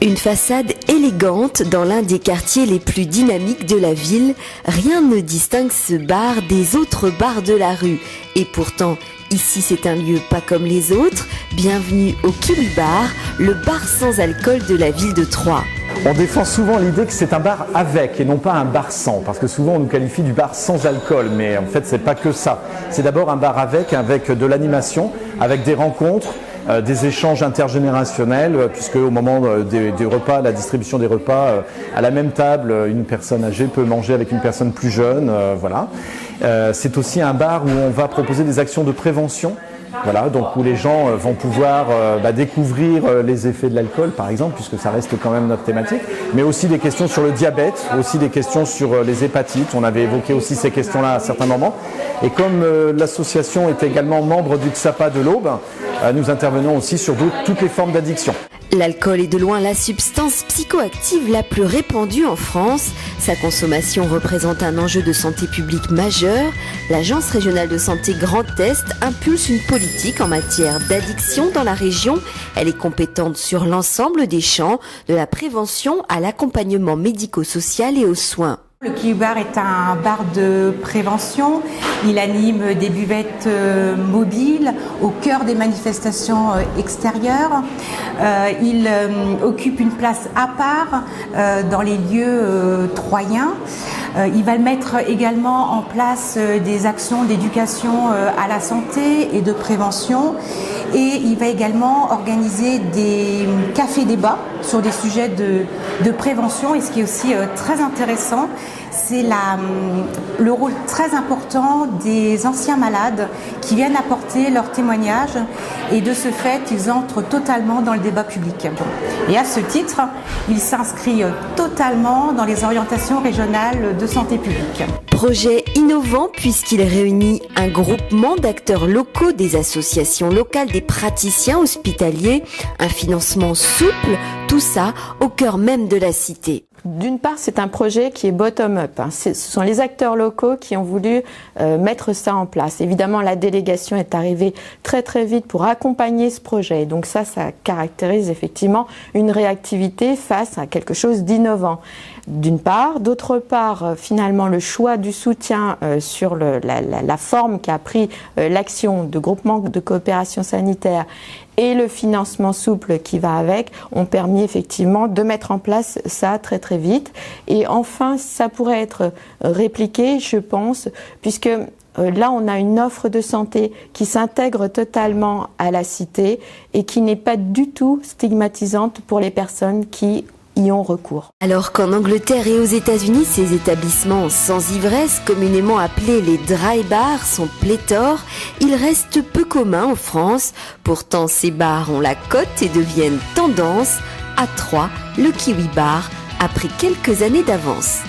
Une façade élégante dans l'un des quartiers les plus dynamiques de la ville. Rien ne distingue ce bar des autres bars de la rue. Et pourtant, ici c'est un lieu pas comme les autres. Bienvenue au Kiwi Bar, le bar sans alcool de la ville de Troyes. On défend souvent l'idée que c'est un bar avec et non pas un bar sans, parce que souvent on nous qualifie du bar sans alcool, mais en fait c'est pas que ça. C'est d'abord un bar avec de l'animation, avec des rencontres, des échanges intergénérationnels, puisque au moment des repas, la distribution des repas, à la même table, une personne âgée peut manger avec une personne plus jeune, voilà. C'est aussi un bar où on va proposer des actions de prévention. Voilà, donc où les gens vont pouvoir découvrir les effets de l'alcool, par exemple, puisque ça reste quand même notre thématique, mais aussi des questions sur le diabète, aussi des questions sur les hépatites. On avait évoqué aussi ces questions-là à certains moments. Et comme l'association est également membre du XAPA de l'Aube, nous intervenons aussi sur toutes les formes d'addiction. L'alcool est de loin la substance psychoactive la plus répandue en France. Sa consommation représente un enjeu de santé publique majeur. L'Agence régionale de santé Grand Est impulse une politique en matière d'addiction dans la région. Elle est compétente sur l'ensemble des champs, de la prévention à l'accompagnement médico-social et aux soins. Le Kiwi Bar est un bar de prévention. Il anime des buvettes mobiles au cœur des manifestations extérieures. Il occupe une place à part dans les lieux troyens. Il va mettre également en place des actions d'éducation à la santé et de prévention. Et il va également organiser des cafés-débats sur des sujets de prévention. Et ce qui est aussi très intéressant, c'est le rôle très important des anciens malades qui viennent apporter leur témoignage et de ce fait, ils entrent totalement dans le débat public. Et à ce titre, il s'inscrit totalement dans les orientations régionales de santé publique. Projet innovant puisqu'il réunit un groupement d'acteurs locaux, des associations locales, des praticiens hospitaliers, un financement souple, tout ça au cœur même de la cité. D'une part, c'est un projet qui est bottom-up. Ce sont les acteurs locaux qui ont voulu mettre ça en place. Évidemment, la délégation est arrivée très très vite pour accompagner ce projet. Donc ça caractérise effectivement une réactivité face à quelque chose d'innovant. D'une part. D'autre part, finalement, le choix du soutien sur la forme qu'a pris l'action de groupement de coopération sanitaire et le financement souple qui va avec ont permis effectivement de mettre en place ça très très vite. Et enfin, ça pourrait être répliqué, je pense, puisque là, on a une offre de santé qui s'intègre totalement à la cité et qui n'est pas du tout stigmatisante pour les personnes qui y ont recours. Alors qu'en Angleterre et aux États-Unis, ces établissements sans ivresse, communément appelés les dry bars, sont pléthores, ils restent peu communs en France. Pourtant, ces bars ont la cote et deviennent tendance. À Troyes, le Kiwi Bar a pris quelques années d'avance.